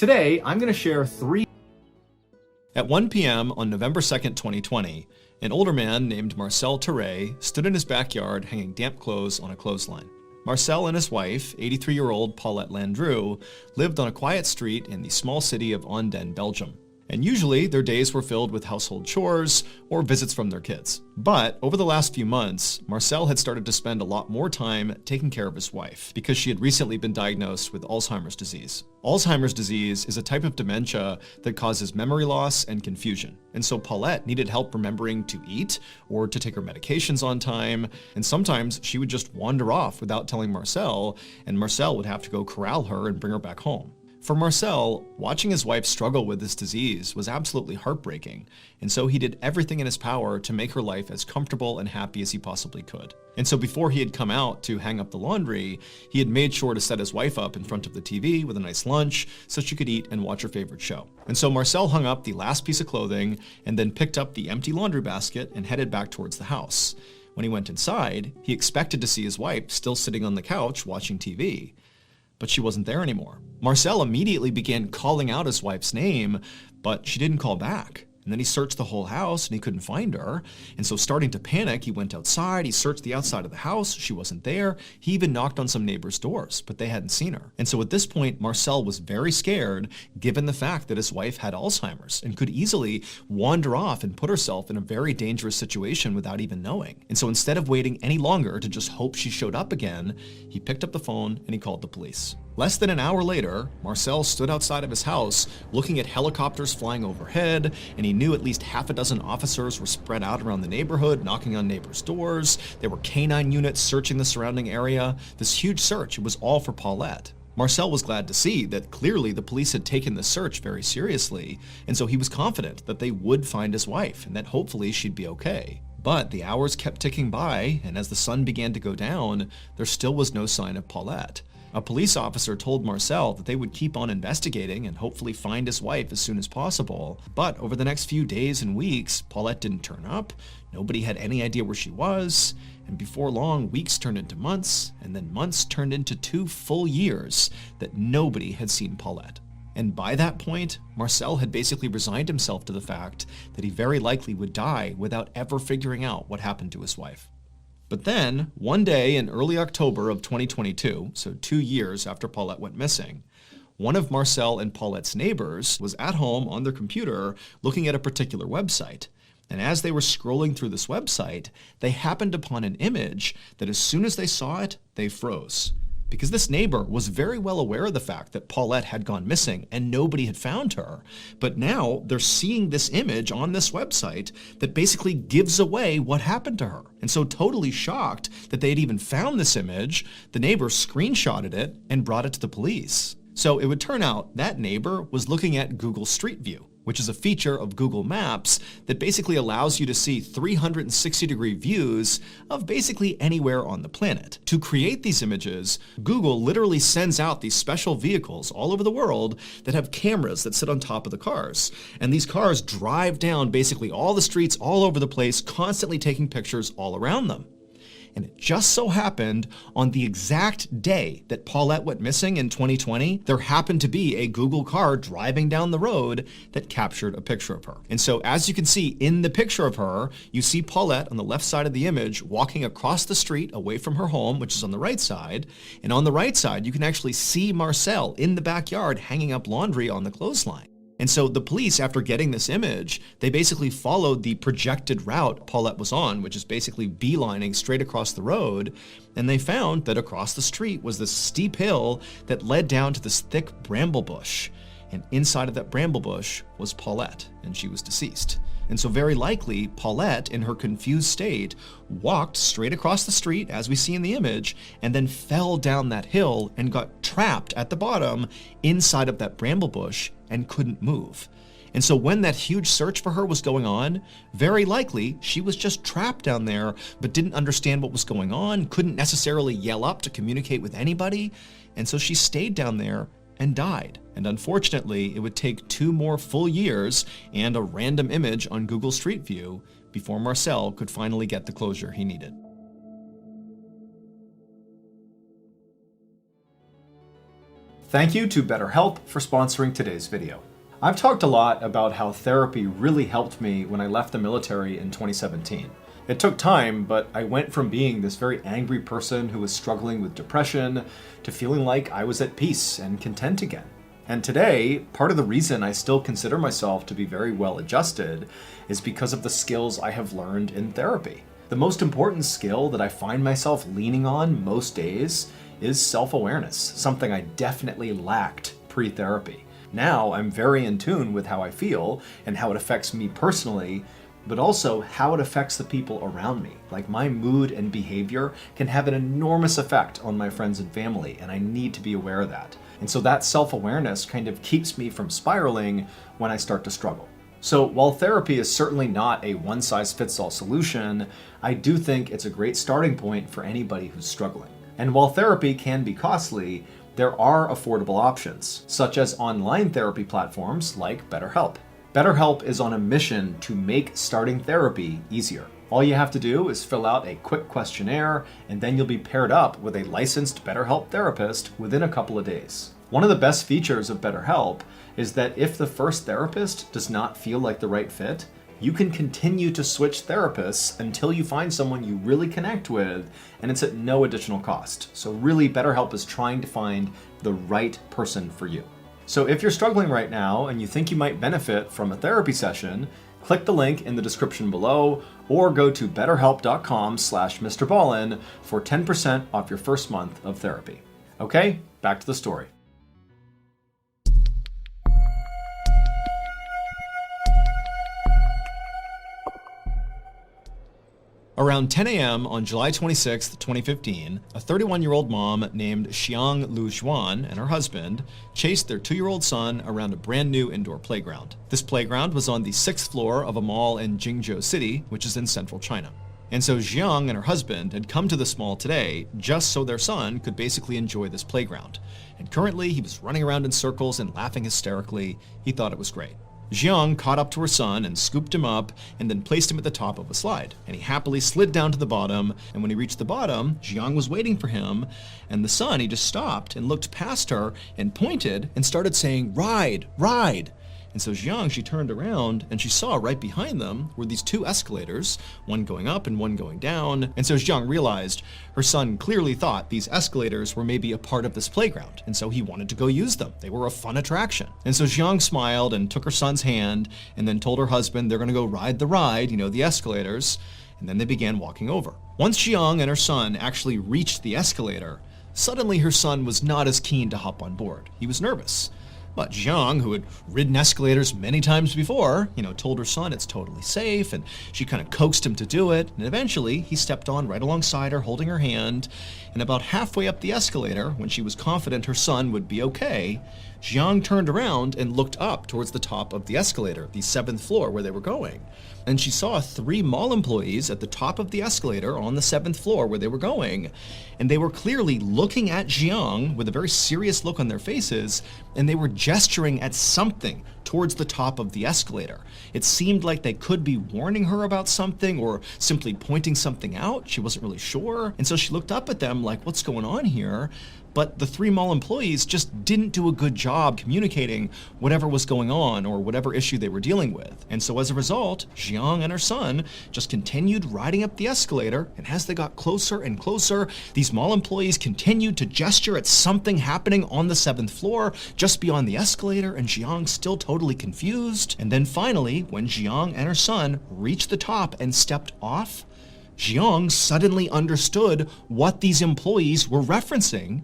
Today, I'm going to share 3. At 1 p.m. on November 2nd, 2020, an older man named Marcel Terray stood in his backyard hanging damp clothes on a clothesline. Marcel and his wife, 83-year-old Paulette Landru, lived on a quiet street in the small city of Anden, Belgium. And usually, their days were filled with household chores or visits from their kids. But over the last few months, Marcel had started to spend a lot more time taking care of his wife because she had recently been diagnosed with Alzheimer's disease. Alzheimer's disease is a type of dementia that causes memory loss and confusion. And so Paulette needed help remembering to eat or to take her medications on time. And sometimes she would just wander off without telling Marcel, and Marcel would have to go corral her and bring her back home. For Marcel, watching his wife struggle with this disease was absolutely heartbreaking, and so he did everything in his power to make her life as comfortable and happy as he possibly could. And so before he had come out to hang up the laundry, he had made sure to set his wife up in front of the TV with a nice lunch so she could eat and watch her favorite show. And so Marcel hung up the last piece of clothing and then picked up the empty laundry basket and headed back towards the house. When he went inside, he expected to see his wife still sitting on the couch watching TV. But she wasn't there anymore. Marcel immediately began calling out his wife's name, but she didn't call back. And then he searched the whole house and he couldn't find her. And so starting to panic, he went outside, he searched the outside of the house, she wasn't there. He even knocked on some neighbors' doors, but they hadn't seen her. And so at this point, Marcel was very scared, given the fact that his wife had Alzheimer's and could easily wander off and put herself in a very dangerous situation without even knowing. And so instead of waiting any longer to just hope she showed up again, he picked up the phone and he called the police. Less than an hour later, Marcel stood outside of his house looking at helicopters flying overhead, and he knew at least half a dozen officers were spread out around the neighborhood, knocking on neighbors' doors. There were canine units searching the surrounding area. This huge search, it was all for Paulette. Marcel was glad to see that clearly the police had taken the search very seriously, and so he was confident that they would find his wife and that hopefully she'd be okay. But the hours kept ticking by, and as the sun began to go down, there still was no sign of Paulette. A police officer told Marcel that they would keep on investigating and hopefully find his wife as soon as possible. But over the next few days and weeks, Paulette didn't turn up, nobody had any idea where she was, and before long, weeks turned into months, and then months turned into 2 full years that nobody had seen Paulette. And by that point, Marcel had basically resigned himself to the fact that he very likely would die without ever figuring out what happened to his wife. But then, one day in early October of 2022, so 2 years after Paulette went missing, one of Marcel and Paulette's neighbors was at home on their computer looking at a particular website. And as they were scrolling through this website, they happened upon an image that as soon as they saw it, they froze. Because this neighbor was very well aware of the fact that Paulette had gone missing and nobody had found her. But now they're seeing this image on this website that basically gives away what happened to her. And so totally shocked that they had even found this image, the neighbor screenshotted it and brought it to the police. So it would turn out that neighbor was looking at Google Street View, which is a feature of Google Maps that basically allows you to see 360-degree views of basically anywhere on the planet. To create these images, Google literally sends out these special vehicles all over the world that have cameras that sit on top of the cars. And these cars drive down basically all the streets all over the place, constantly taking pictures all around them. And it just so happened on the exact day that Paulette went missing in 2020, there happened to be a Google car driving down the road that captured a picture of her. And so as you can see in the picture of her, you see Paulette on the left side of the image walking across the street away from her home, which is on the right side. And on the right side, you can actually see Marcel in the backyard hanging up laundry on the clothesline. And so the police, after getting this image, they basically followed the projected route Paulette was on, which is basically beelining straight across the road, and they found that across the street was this steep hill that led down to this thick bramble bush. And inside of that bramble bush was Paulette, and she was deceased. And so very likely, Paulette, in her confused state, walked straight across the street, as we see in the image, and then fell down that hill and got trapped at the bottom inside of that bramble bush and couldn't move. And so when that huge search for her was going on, very likely she was just trapped down there, but didn't understand what was going on, couldn't necessarily yell up to communicate with anybody, and so she stayed down there and died. And unfortunately, it would take 2 more full years and a random image on Google Street View before Marcel could finally get the closure he needed. Thank you to BetterHelp for sponsoring today's video. I've talked a lot about how therapy really helped me when I left the military in 2017. It took time, but I went from being this very angry person who was struggling with depression to feeling like I was at peace and content again. And today, part of the reason I still consider myself to be very well adjusted is because of the skills I have learned in therapy. The most important skill that I find myself leaning on most days is self-awareness, something I definitely lacked pre-therapy. Now I'm very in tune with how I feel and how it affects me personally, but also how it affects the people around me. Like my mood and behavior can have an enormous effect on my friends and family, and I need to be aware of that. And so that self-awareness kind of keeps me from spiraling when I start to struggle. So while therapy is certainly not a one-size-fits-all solution, I do think it's a great starting point for anybody who's struggling. And while therapy can be costly, there are affordable options, such as online therapy platforms like BetterHelp. BetterHelp is on a mission to make starting therapy easier. All you have to do is fill out a quick questionnaire, and then you'll be paired up with a licensed BetterHelp therapist within a couple of days. One of the best features of BetterHelp is that if the first therapist does not feel like the right fit, you can continue to switch therapists until you find someone you really connect with, and it's at no additional cost. So really, BetterHelp is trying to find the right person for you. So if you're struggling right now and you think you might benefit from a therapy session, click the link in the description below or go to betterhelp.com/Mr.Ballen for 10% off your first month of therapy. Okay, back to the story. Around 10 a.m. on July 26, 2015, a 31-year-old mom named Xiang Lu Xuan and her husband chased their 2-year-old son around a brand new indoor playground. This playground was on the 6th floor of a mall in Jingzhou City, which is in central China. And so Xiang and her husband had come to this mall today just so their son could basically enjoy this playground. And currently he was running around in circles and laughing hysterically. He thought it was great. Xiang caught up to her son and scooped him up and then placed him at the top of a slide. And he happily slid down to the bottom, and when he reached the bottom, Xiang was waiting for him, and the son, he just stopped and looked past her and pointed and started saying, "Ride, ride." And so Xiang, she turned around and she saw right behind them were these 2 escalators, one going up and one going down. And so Xiang realized her son clearly thought these escalators were maybe a part of this playground. And so he wanted to go use them. They were a fun attraction. And so Xiang smiled and took her son's hand and then told her husband they're going to go ride the ride, the escalators. And then they began walking over. Once Xiang and her son actually reached the escalator, suddenly her son was not as keen to hop on board. He was nervous. But Xiang, who had ridden escalators many times before, told her son it's totally safe, and she kind of coaxed him to do it, and eventually he stepped on right alongside her, holding her hand, and about halfway up the escalator, when she was confident her son would be okay, Xiang turned around and looked up towards the top of the escalator, the 7th floor where they were going. And she saw 3 mall employees at the top of the escalator on the 7th floor where they were going. And they were clearly looking at Xiang with a very serious look on their faces, and they were gesturing at something towards the top of the escalator. It seemed like they could be warning her about something or simply pointing something out. She wasn't really sure. And so she looked up at them like, what's going on here? But the 3 mall employees just didn't do a good job communicating whatever was going on or whatever issue they were dealing with. And so as a result, Xiang and her son just continued riding up the escalator, and as they got closer and closer, these mall employees continued to gesture at something happening on the 7th floor just beyond the escalator, and Xiang still totally confused. And then finally, when Xiang and her son reached the top and stepped off, Xiang suddenly understood what these employees were referencing,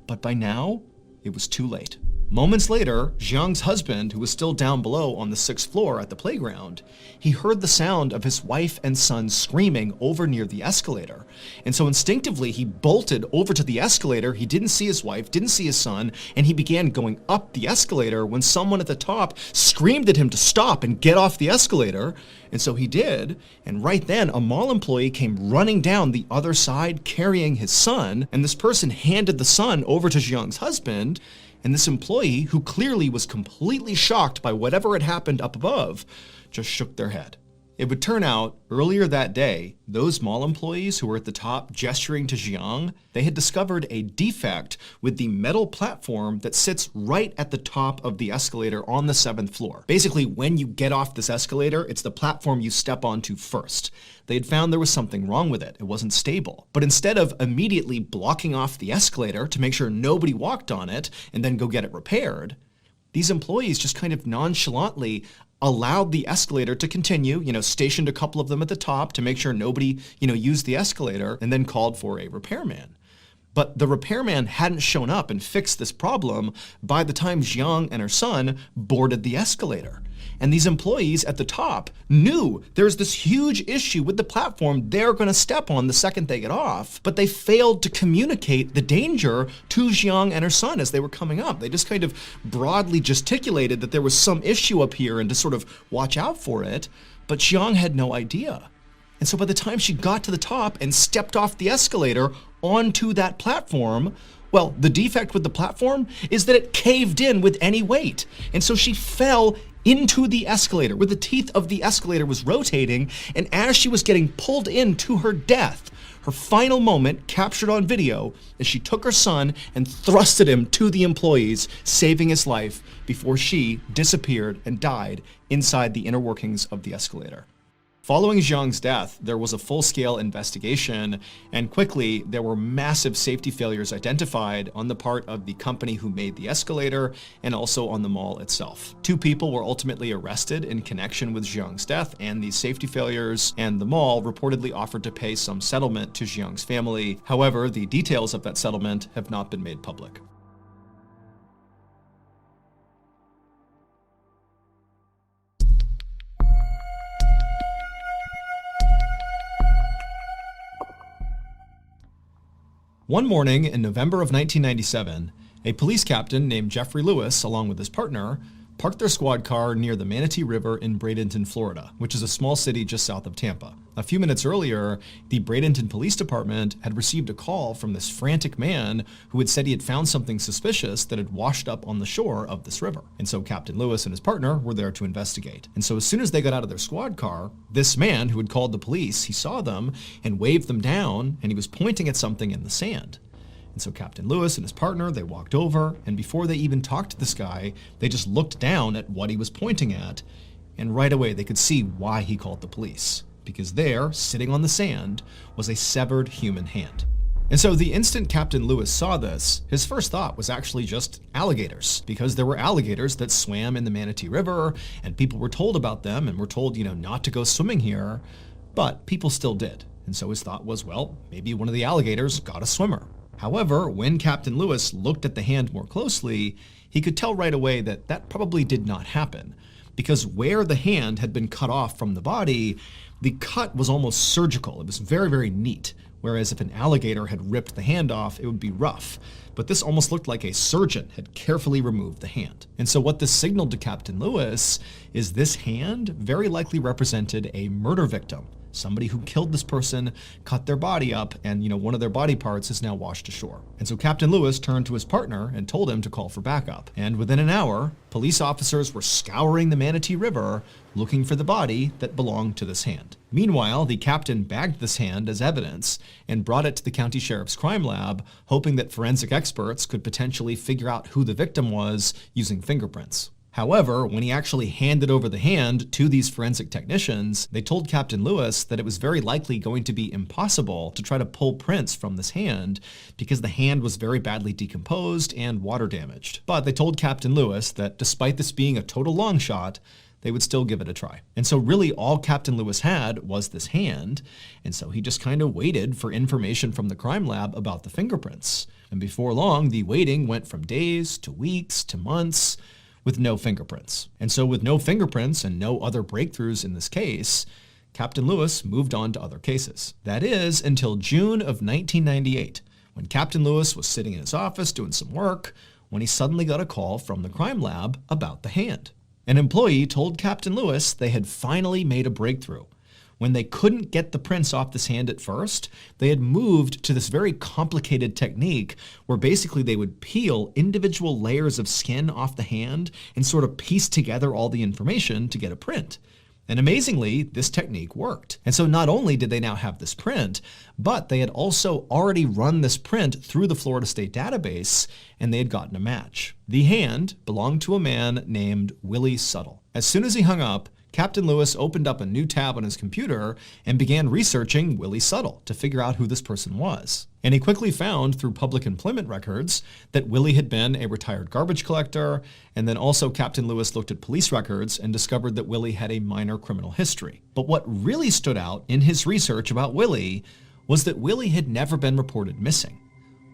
but by now, it was too late. Moments later, Xiang's husband, who was still down below on the 6th floor at the playground, he heard the sound of his wife and son screaming over near the escalator. And so instinctively, he bolted over to the escalator. He didn't see his wife, didn't see his son, and he began going up the escalator when someone at the top screamed at him to stop and get off the escalator. And so he did, and right then, a mall employee came running down the other side carrying his son, and this person handed the son over to Xiang's husband. And this employee, who clearly was completely shocked by whatever had happened up above, just shook their head. It would turn out, earlier that day, those mall employees who were at the top gesturing to Jiang, they had discovered a defect with the metal platform that sits right at the top of the escalator on the 7th floor. Basically, when you get off this escalator, it's the platform you step onto first. They had found there was something wrong with it. It wasn't stable. But instead of immediately blocking off the escalator to make sure nobody walked on it and then go get it repaired, these employees just kind of nonchalantly allowed the escalator to continue, stationed a couple of them at the top to make sure nobody, used the escalator, and then called for a repairman. But the repairman hadn't shown up and fixed this problem by the time Jiang and her son boarded the escalator. And these employees at the top knew there's this huge issue with the platform they're going to step on the second they get off, but they failed to communicate the danger to Jiang and her son as they were coming up. They just kind of broadly gesticulated that there was some issue up here and to sort of watch out for it, but Jiang had no idea. And so by the time she got to the top and stepped off the escalator onto that platform, well, the defect with the platform is that it caved in with any weight. And so she fell into the escalator, where the teeth of the escalator was rotating, and as she was getting pulled in to her death, her final moment captured on video as she took her son and thrusted him to the employees, saving his life before she disappeared and died inside the inner workings of the escalator. Following Jiang's death, there was a full-scale investigation, and quickly there were massive safety failures identified on the part of the company who made the escalator and also on the mall itself. 2 people were ultimately arrested in connection with Jiang's death and these safety failures, and the mall reportedly offered to pay some settlement to Jiang's family. However, the details of that settlement have not been made public. One morning in November of 1997, a police captain named Jeffrey Lewis, along with his partner, parked their squad car near the Manatee River in Bradenton, Florida, which is a small city just south of Tampa. A few minutes earlier, the Bradenton Police Department had received a call from this frantic man who had said he had found something suspicious that had washed up on the shore of this river. And so Captain Lewis and his partner were there to investigate. And so as soon as they got out of their squad car, this man who had called the police, he saw them and waved them down, and he was pointing at something in the sand. And so Captain Lewis and his partner, they walked over, and before they even talked to this guy, they just looked down at what he was pointing at, and right away they could see why he called the police. Because there, sitting on the sand, was a severed human hand. And so the instant Captain Lewis saw this, his first thought was actually just alligators, because there were alligators that swam in the Manatee River, and people were told about them, and were told, not to go swimming here, but people still did. And so his thought was, well, maybe one of the alligators got a swimmer. However, when Captain Lewis looked at the hand more closely, he could tell right away that that probably did not happen, because where the hand had been cut off from the body, the cut was almost surgical. It was very, very neat, whereas if an alligator had ripped the hand off, it would be rough. But this almost looked like a surgeon had carefully removed the hand. And so what this signaled to Captain Lewis is this hand very likely represented a murder victim. Somebody who killed this person, cut their body up, and one of their body parts is now washed ashore. And so Captain Lewis turned to his partner and told him to call for backup. And within an hour, police officers were scouring the Manatee River looking for the body that belonged to this hand. Meanwhile, the captain bagged this hand as evidence and brought it to the county sheriff's crime lab, hoping that forensic experts could potentially figure out who the victim was using fingerprints. However, when he actually handed over the hand to these forensic technicians, they told Captain Lewis that it was very likely going to be impossible to try to pull prints from this hand because the hand was very badly decomposed and water damaged. But they told Captain Lewis that despite this being a total long shot, they would still give it a try. And so really all Captain Lewis had was this hand, and so he just kind of waited for information from the crime lab about the fingerprints. And before long, the waiting went from days to weeks to months, with no fingerprints. And so with no fingerprints and no other breakthroughs in this case, Captain Lewis moved on to other cases. That is until June of 1998, when Captain Lewis was sitting in his office doing some work, when he suddenly got a call from the crime lab about the hand. An employee told Captain Lewis they had finally made a breakthrough. When they couldn't get the prints off this hand at first, they had moved to this very complicated technique where basically they would peel individual layers of skin off the hand and sort of piece together all the information to get a print. And amazingly, this technique worked. And so not only did they now have this print, but they had also already run this print through the Florida State database, and they had gotten a match. The hand belonged to a man named Willie Suttle. As soon as he hung up, Captain Lewis opened up a new tab on his computer and began researching Willie Suttle to figure out who this person was. And he quickly found through public employment records that Willie had been a retired garbage collector, and then also Captain Lewis looked at police records and discovered that Willie had a minor criminal history. But what really stood out in his research about Willie was that Willie had never been reported missing.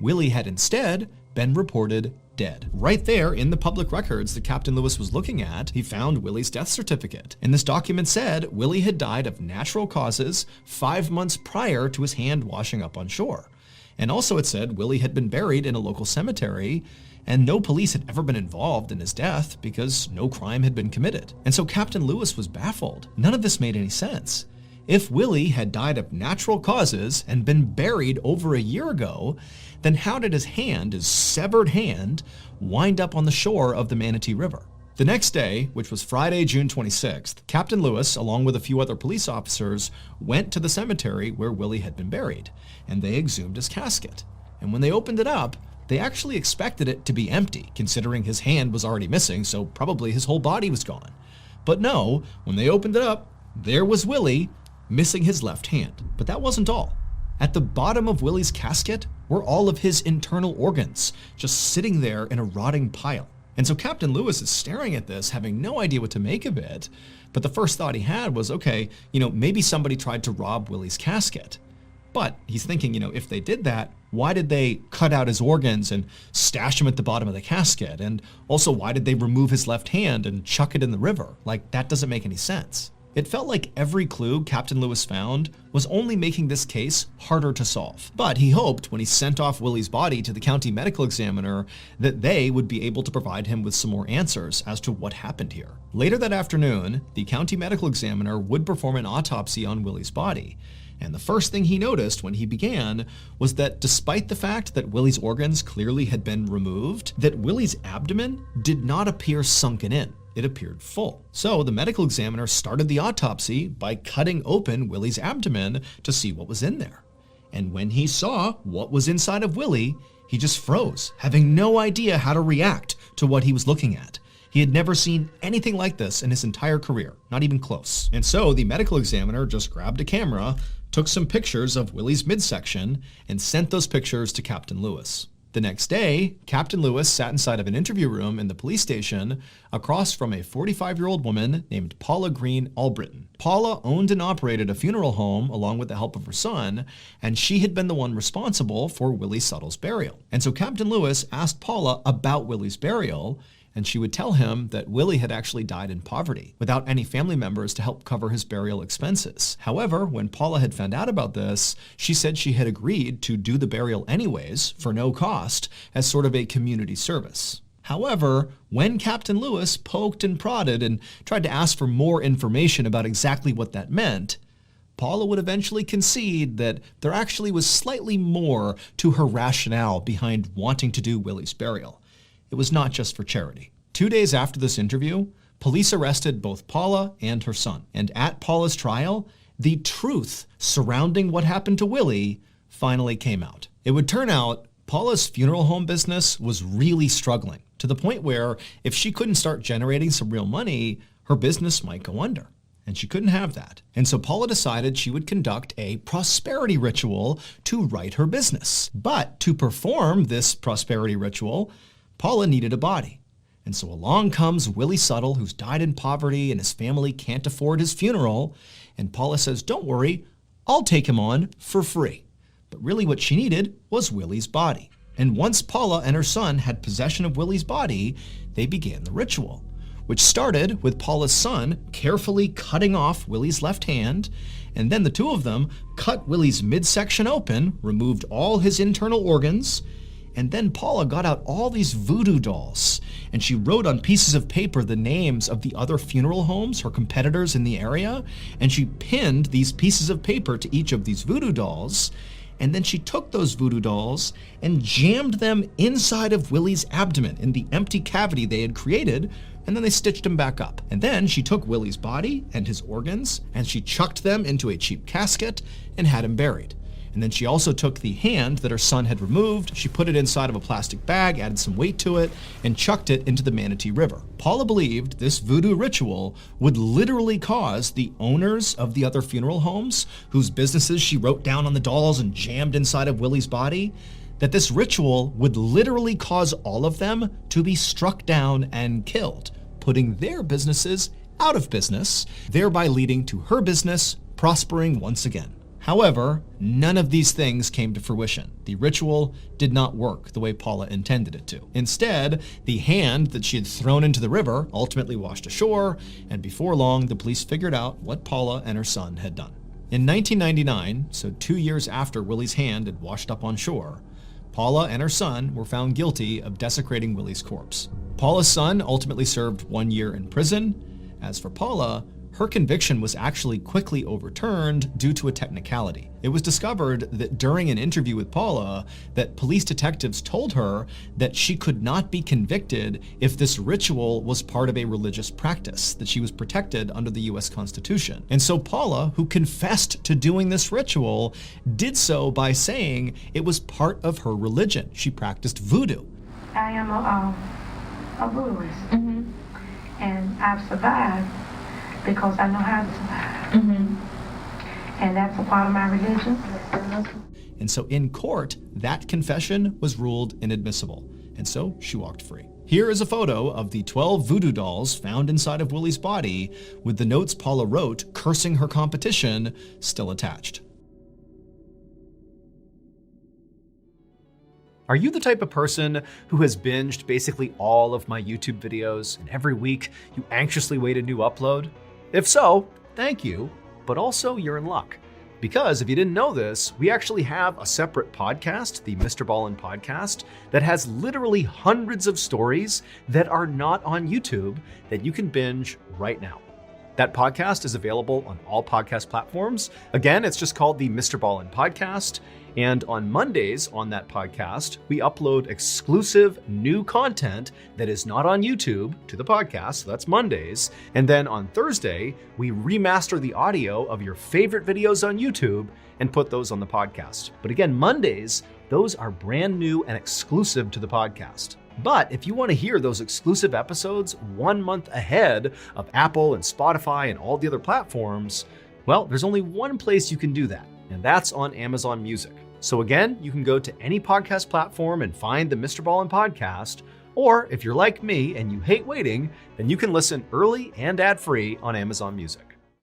Willie had instead been reported dead. Right there in the public records that Captain Lewis was looking at, he found Willie's death certificate. And this document said Willie had died of natural causes 5 months prior to his hand washing up on shore. And also it said Willie had been buried in a local cemetery, and no police had ever been involved in his death because no crime had been committed. And so Captain Lewis was baffled. None of this made any sense. If Willie had died of natural causes and been buried over a year ago, then how did his hand, his severed hand, wind up on the shore of the Manatee River? The next day, which was Friday, June 26th, Captain Lewis, along with a few other police officers, went to the cemetery where Willie had been buried, and they exhumed his casket. And when they opened it up, they actually expected it to be empty, considering his hand was already missing, so probably his whole body was gone. But no, when they opened it up, there was Willie, missing his left hand. But that wasn't all. At the bottom of Willie's casket were all of his internal organs, just sitting there in a rotting pile. And so Captain Lewis is staring at this, having no idea what to make of it. But the first thought he had was, okay, maybe somebody tried to rob Willie's casket. But he's thinking, if they did that, why did they cut out his organs and stash them at the bottom of the casket? And also, why did they remove his left hand and chuck it in the river? Like, that doesn't make any sense. It felt like every clue Captain Lewis found was only making this case harder to solve. But he hoped when he sent off Willie's body to the county medical examiner that they would be able to provide him with some more answers as to what happened here. Later that afternoon, the county medical examiner would perform an autopsy on Willie's body. And the first thing he noticed when he began was that despite the fact that Willie's organs clearly had been removed, that Willie's abdomen did not appear sunken in. It appeared full. So the medical examiner started the autopsy by cutting open Willie's abdomen to see what was in there. And when he saw what was inside of Willie, he just froze, having no idea how to react to what he was looking at. He had never seen anything like this in his entire career, not even close. And so the medical examiner just grabbed a camera, took some pictures of Willie's midsection, and sent those pictures to Captain Lewis. The next day, Captain Lewis sat inside of an interview room in the police station across from a 45-year-old woman named Paula Green Albritton. Paula owned and operated a funeral home along with the help of her son, and she had been the one responsible for Willie Suttle's burial. And so Captain Lewis asked Paula about Willie's burial, and she would tell him that Willie had actually died in poverty, without any family members to help cover his burial expenses. However, when Paula had found out about this, she said she had agreed to do the burial anyways, for no cost, as sort of a community service. However, when Captain Lewis poked and prodded and tried to ask for more information about exactly what that meant, Paula would eventually concede that there actually was slightly more to her rationale behind wanting to do Willie's burial. It was not just for charity. 2 days after this interview, police arrested both Paula and her son. And at Paula's trial, the truth surrounding what happened to Willie finally came out. It would turn out Paula's funeral home business was really struggling, to the point where if she couldn't start generating some real money, her business might go under. And she couldn't have that. And so Paula decided she would conduct a prosperity ritual to right her business. But to perform this prosperity ritual, Paula needed a body. And so along comes Willie Suttle, who's died in poverty and his family can't afford his funeral. And Paula says, "Don't worry, I'll take him on for free." But really what she needed was Willie's body. And once Paula and her son had possession of Willie's body, they began the ritual, which started with Paula's son carefully cutting off Willie's left hand, and then the two of them cut Willie's midsection open, removed all his internal organs, and then Paula got out all these voodoo dolls, and she wrote on pieces of paper the names of the other funeral homes, her competitors in the area, and she pinned these pieces of paper to each of these voodoo dolls, and then she took those voodoo dolls and jammed them inside of Willie's abdomen in the empty cavity they had created and then they stitched him back up. And then she took Willie's body and his organs, and she chucked them into a cheap casket and had him buried. And then she also took the hand that her son had removed, she put it inside of a plastic bag, added some weight to it, and chucked it into the Manatee River. Paula believed this voodoo ritual would literally cause the owners of the other funeral homes, whose businesses she wrote down on the dolls and jammed inside of Willie's body, that this ritual would literally cause all of them to be struck down and killed, putting their businesses out of business, thereby leading to her business prospering once again. However, none of these things came to fruition. The ritual did not work the way Paula intended it to. Instead, the hand that she had thrown into the river ultimately washed ashore, and before long, the police figured out what Paula and her son had done. In 1999, so 2 years after Willie's hand had washed up on shore, Paula and her son were found guilty of desecrating Willie's corpse. Paula's son ultimately served 1 year in prison. As for Paula, her conviction was actually quickly overturned due to a technicality. It was discovered that during an interview with Paula, that police detectives told her that she could not be convicted if this ritual was part of a religious practice, that she was protected under the US Constitution. And so Paula, who confessed to doing this ritual, did so by saying it was part of her religion. She practiced voodoo. I am a voodooist, and I've survived because I know how to survive. And that's a part of my religion. And so in court, that confession was ruled inadmissible. And so she walked free. Here is a photo of the 12 voodoo dolls found inside of Willie's body, with the notes Paula wrote cursing her competition still attached. Are you the type of person who has binged basically all of my YouTube videos, and every week you anxiously wait a new upload? If so, thank you, but also you're in luck. Because if you didn't know this, we actually have a separate podcast, the Mr.Ballen podcast, that has literally hundreds of stories that are not on YouTube that you can binge right now. That podcast is available on all podcast platforms. Again, it's just called the Mr.Ballen podcast. And on Mondays on that podcast, we upload exclusive new content that is not on YouTube to the podcast. So that's Mondays. And then on Thursday, we remaster the audio of your favorite videos on YouTube and put those on the podcast. But again, Mondays, those are brand new and exclusive to the podcast. But if you want to hear those exclusive episodes 1 month ahead of Apple and Spotify and all the other platforms, well, there's only one place you can do that, and that's on Amazon Music. So again, you can go to any podcast platform and find the Mr. Ballen podcast, or if you're like me and you hate waiting, then you can listen early and ad-free on Amazon Music.